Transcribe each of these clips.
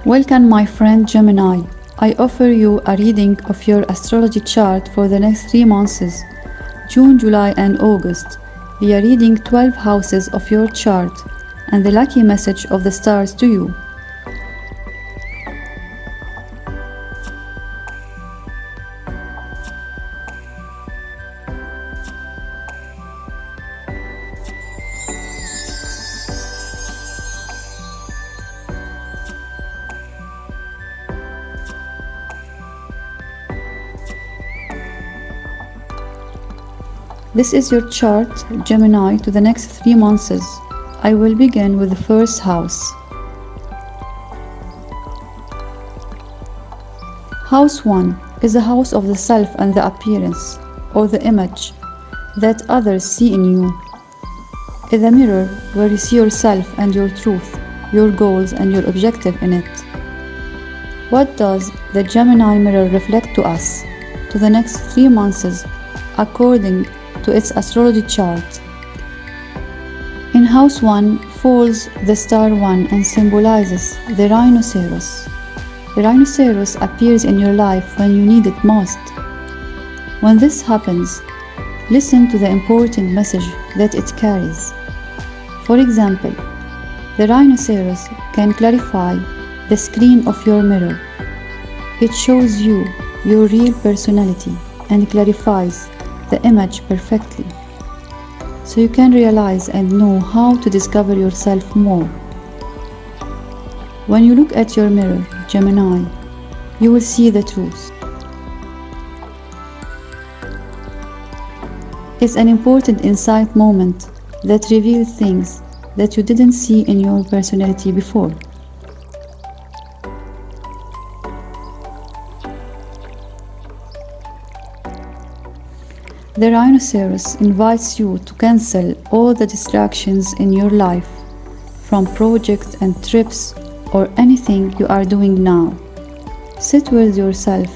Welcome, my friend Gemini. I offer you a reading of your astrology chart for the next 3 months, June, July, and August. We are reading 12 houses of your chart and the lucky message of the stars to you. This is your chart, Gemini, to the next 3 months. I will begin with the first house. House 1 is the house of the self and the appearance, or the image that others see in you. It's a mirror where you see yourself and your truth, your goals and your objective in it. What does the Gemini mirror reflect to us to the next 3 months according to its astrology chart? In house 1 falls the star 1 and symbolizes the rhinoceros. The rhinoceros appears in your life when you need it most. When this happens, listen to the important message that it carries. For example, the rhinoceros can clarify the screen of your mirror. It shows you your real personality and clarifies the image perfectly, so you can realize and know how to discover yourself more. When you look at your mirror, Gemini, you will see the truth. It's an important insight moment that reveals things that you didn't see in your personality before. The rhinoceros invites you to cancel all the distractions in your life, from projects and trips or anything you are doing now. Sit with yourself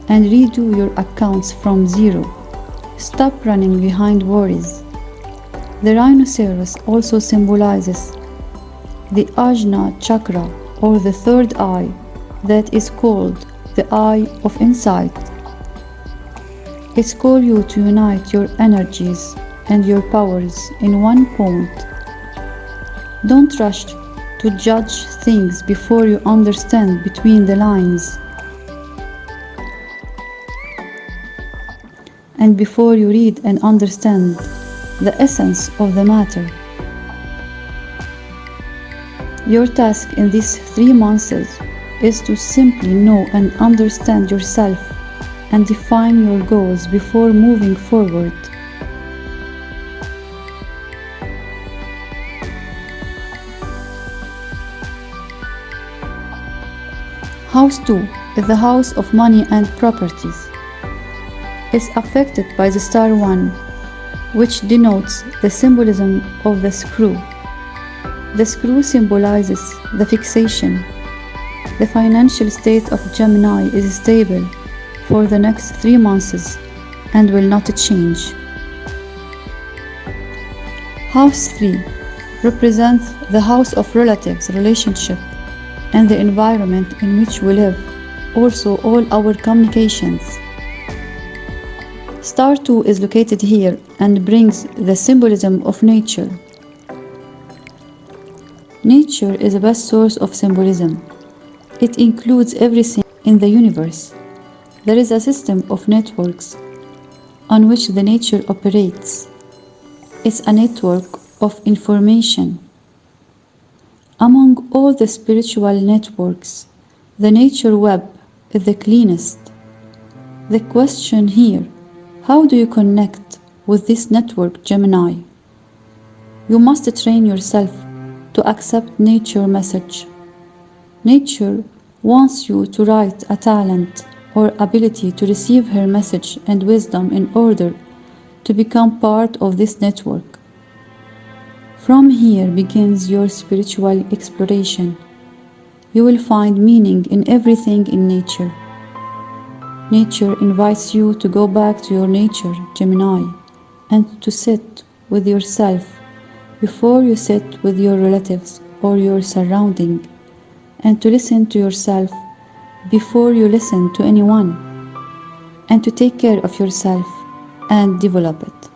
and redo your accounts from zero. Stop running behind worries. The rhinoceros also symbolizes the Ajna chakra, or the third eye, that is called the eye of insight. It's called you to unite your energies and your powers in one point. Don't rush to judge things before you understand between the lines, and before you read and understand the essence of the matter. Your task in these 3 months is to simply know and understand yourself and define your goals before moving forward. House 2 is the house of money and properties. It's affected by the star 1, which denotes the symbolism of the screw. The screw symbolizes the fixation. The financial state of Gemini is stable for the next 3 months and will not change. House 3 represents the house of relatives, relationship, and the environment in which we live, also all our communications. Star 2 is located here and brings the symbolism of nature. Nature is the best source of symbolism. It includes everything in the universe. There is a system of networks on which the nature operates. It's a network of information. Among all the spiritual networks, the nature web is the cleanest. The question here: how do you connect with this network, Gemini? You must train yourself to accept nature's message. Nature wants you to write a talent or ability to receive her message and wisdom in order to become part of this network. From here begins your spiritual exploration. You will find meaning in everything in nature. Nature invites you to go back to your nature, Gemini, and to sit with yourself before you sit with your relatives or your surrounding. and to listen to yourself before you listen to anyone, and to take care of yourself and develop it.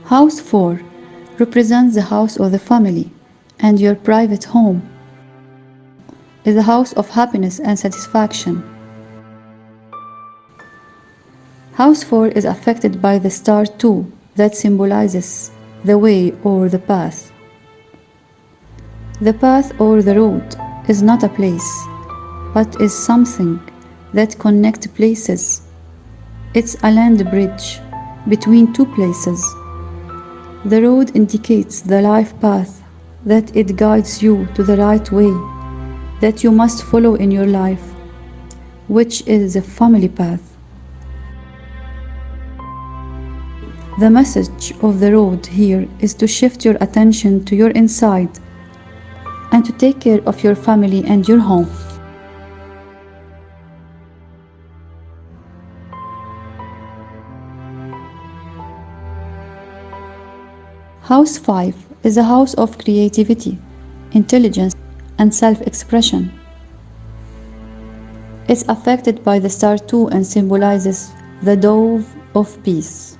House 4 represents the house of the family and your private home. Is the house of happiness and satisfaction. House 4 is affected by the star 2 that symbolizes the way or the path. The path or the road is not a place, but is something that connects places. It's a land bridge between two places. The road indicates the life path, that it guides you to the right way that you must follow in your life, which is the family path. The message of the road here is to shift your attention to your inside and to take care of your family and your home. House 5 is a house of creativity, intelligence, and self-expression. It's affected by the star 2 and symbolizes the dove of peace.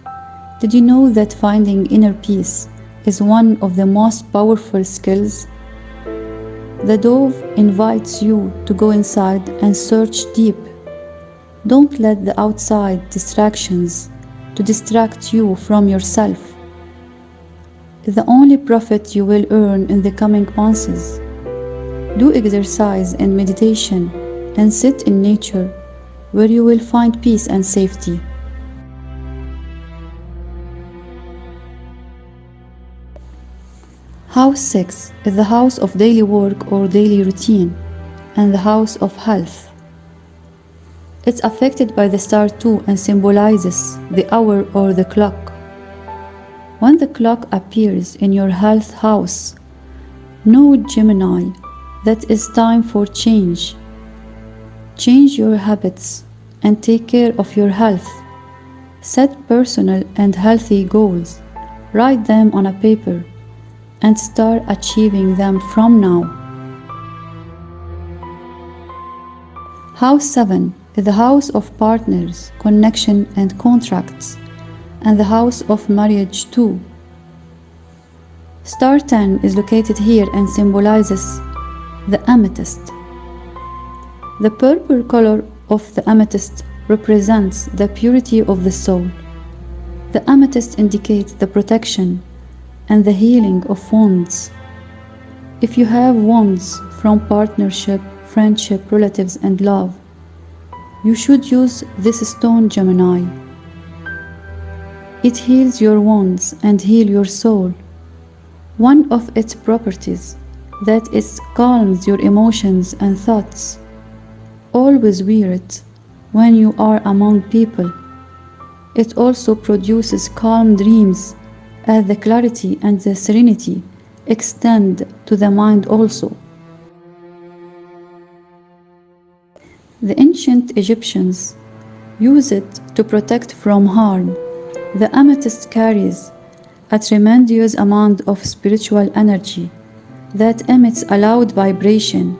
Did you know that finding inner peace is one of the most powerful skills? The dove invites you to go inside and search deep. Don't let the outside distractions to distract you from yourself. The only profit you will earn in the coming months. Do exercise and meditation and sit in nature where you will find peace and safety. House 6 is the house of daily work or daily routine and the house of health. It's affected by the star 2 and symbolizes the hour or the clock. When the clock appears in your health house, know, Gemini, that it's time for change. Change your habits and take care of your health. Set personal and healthy goals. Write them on a paper and start achieving them from now. House 7 is the house of partners, connection and contracts, and the house of marriage too. Star 10 is located here and symbolizes the amethyst. The purple color of the amethyst represents the purity of the soul. The amethyst indicates the protection and the healing of wounds. If you have wounds from partnership, friendship, relatives, and love, you should use this stone, Gemini. It heals your wounds and heals your soul. One of its properties that it calms your emotions and thoughts. Always wear it when you are among people. It also produces calm dreams as the clarity and the serenity extend to the mind also. The ancient Egyptians used it to protect from harm. The amethyst carries a tremendous amount of spiritual energy that emits a loud vibration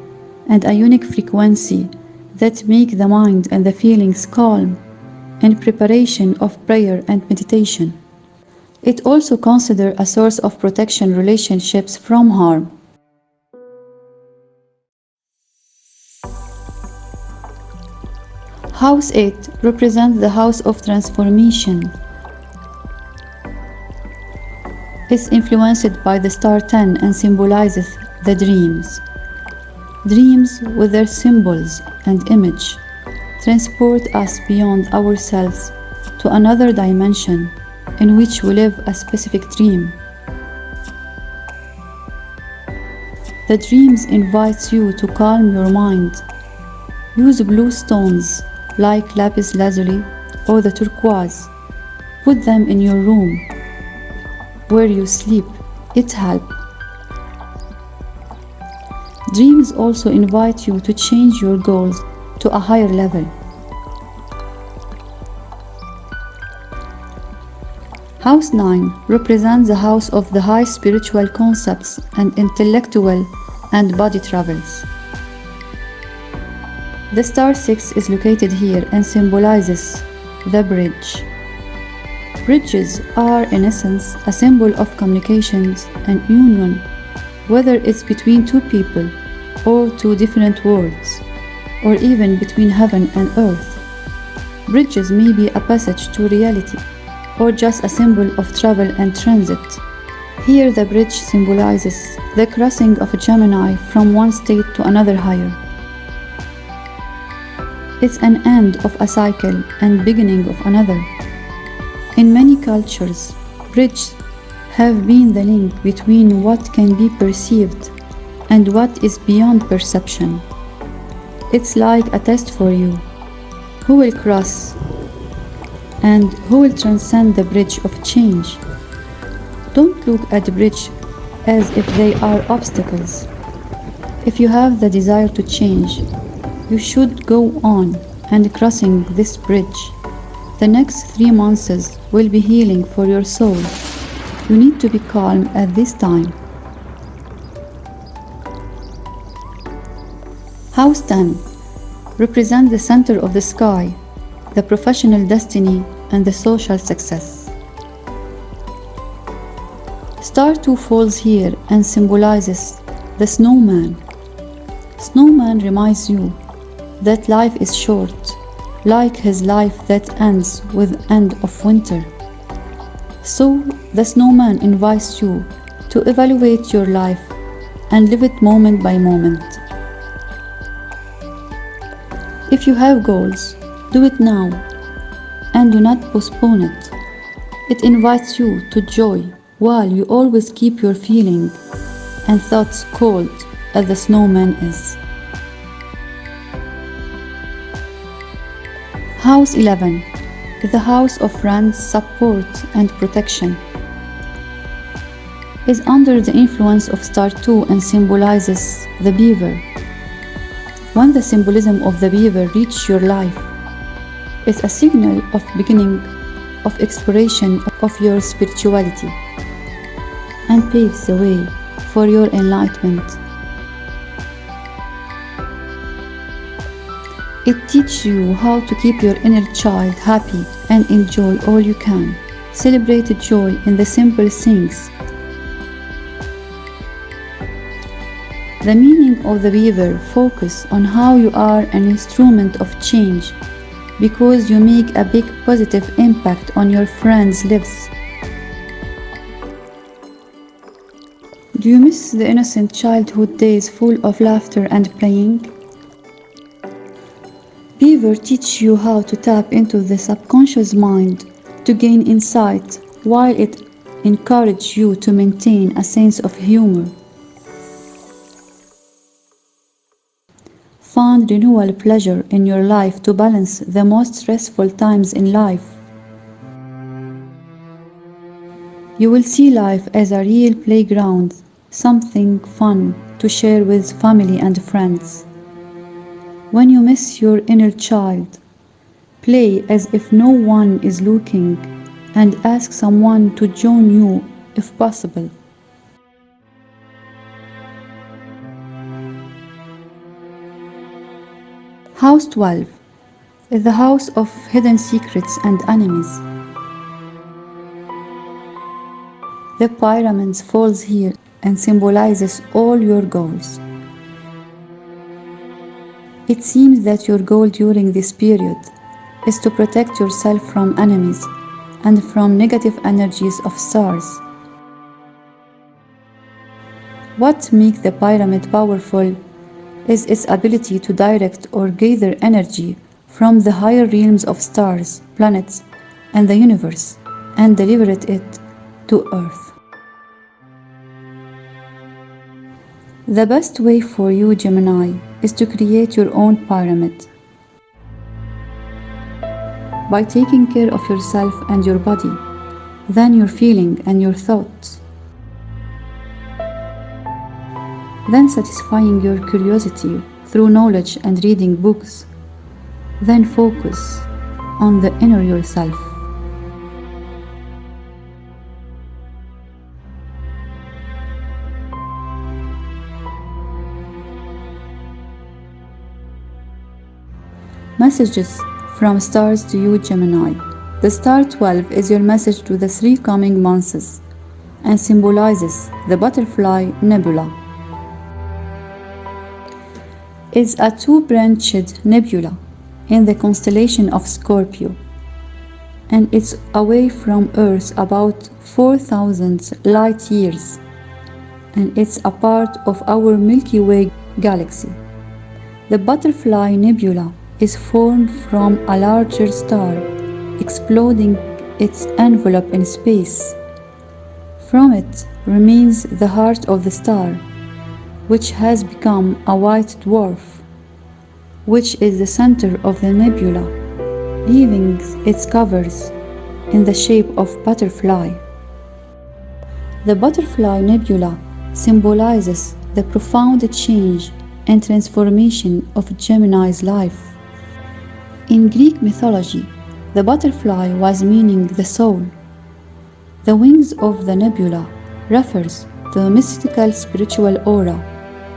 and a unique frequency that make the mind and the feelings calm in preparation of prayer and meditation. It also considered a source of protection relationships from harm. House 8 represents the house of transformation. It's influenced by the star 10 and symbolizes the dreams. Dreams with their symbols and image transport us beyond ourselves to another dimension in which we live a specific dream. The dreams invite you to calm your mind. Use blue stones like lapis lazuli or the turquoise. Put them in your room where you sleep. It helps. Dreams also invite you to change your goals to a higher level. House 9 represents the house of the high spiritual concepts and intellectual and body travels. The star 6 is located here and symbolizes the bridge. Bridges are, in essence, a symbol of communications and union, whether it's between two people, or two different worlds, or even between heaven and earth. Bridges may be a passage to reality, or just a symbol of travel and transit. Here the bridge symbolizes the crossing of a Gemini from one state to another higher. It's an end of a cycle and beginning of another. In many cultures, bridges have been the link between what can be perceived and what is beyond perception. It's like a test for you. Who will cross and who will transcend the bridge of change? Don't look at the bridge as if they are obstacles. If you have the desire to change, you should go on and crossing this bridge. The next 3 months will be healing for your soul. You need to be calm at this time. House 10 represents the center of the sky, the professional destiny, and the social success. Star 2 falls here and symbolizes the snowman. Snowman reminds you that life is short, like his life that ends with end of winter. So the snowman invites you to evaluate your life and live it moment by moment. If you have goals, do it now and do not postpone it. It invites you to joy while you always keep your feeling and thoughts cold as the snowman is. House 11 is the house of friends, support, and protection. Is under the influence of star 2 and symbolizes the beaver. When the symbolism of the beaver reaches your life, it's a signal of beginning of exploration of your spirituality and paves the way for your enlightenment. It teaches you how to keep your inner child happy and enjoy all you can. Celebrate joy in the simple things. The meaning of the beaver focus on how you are an instrument of change because you make a big positive impact on your friends' lives. Do you miss the innocent childhood days full of laughter and playing? Beaver teach you how to tap into the subconscious mind to gain insight, while it encourages you to maintain a sense of humor. Find renewal pleasure in your life to balance the most stressful times in life. You will see life as a real playground, something fun to share with family and friends. When you miss your inner child, play as if no one is looking and ask someone to join you if possible. House 12 is the house of hidden secrets and enemies. The pyramid falls here and symbolizes all your goals. It seems that your goal during this period is to protect yourself from enemies and from negative energies of stars. What makes the pyramid powerful is its ability to direct or gather energy from the higher realms of stars, planets, and the universe, and deliver it to Earth. The best way for you, Gemini, is to create your own pyramid. By taking care of yourself and your body, then your feeling and your thoughts. Then satisfying your curiosity through knowledge and reading books. Then focus on the inner yourself. Messages from stars to you, Gemini. The star 12 is your message to the 3 coming months and symbolizes the butterfly nebula. It's a 2-branched nebula in the constellation of Scorpio, and it's away from Earth about 4,000 light years, and it's a part of our Milky Way galaxy. The butterfly nebula is formed from a larger star exploding its envelope in space. From it remains the heart of the star, which has become a white dwarf, which is the center of the nebula, leaving its covers in the shape of butterfly. The butterfly nebula symbolizes the profound change and transformation of Gemini's life. In Greek mythology, the butterfly was meaning the soul. The wings of the nebula refers to the mystical spiritual aura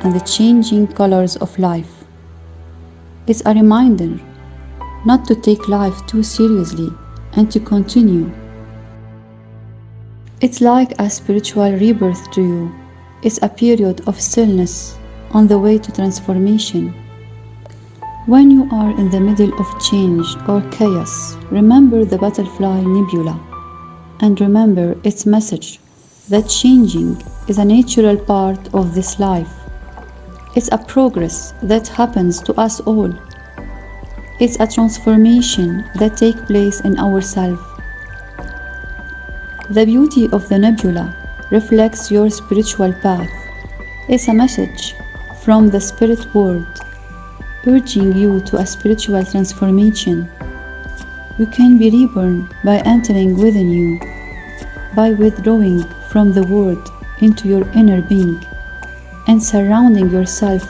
and the changing colors of life. It's a reminder not to take life too seriously and to continue. It's like a spiritual rebirth to you. It's a period of stillness on the way to transformation. When you are in the middle of change or chaos, remember the butterfly nebula and remember its message that changing is a natural part of this life. It's a progress that happens to us all. It's a transformation that takes place in ourselves. The beauty of the nebula reflects your spiritual path. It's a message from the spirit world, urging you to a spiritual transformation. You can be reborn by entering within you, by withdrawing from the world into your inner being, and surrounding yourself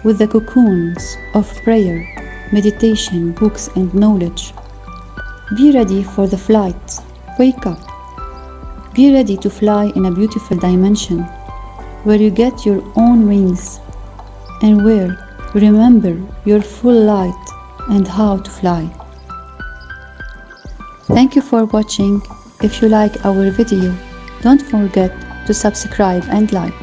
with the cocoons of prayer, meditation, books, and knowledge. Be ready for the flight. Wake up. Be ready to fly in a beautiful dimension where you get your own wings and where you remember your full light and how to fly. Thank you for watching. If you like our video, don't forget to subscribe and like.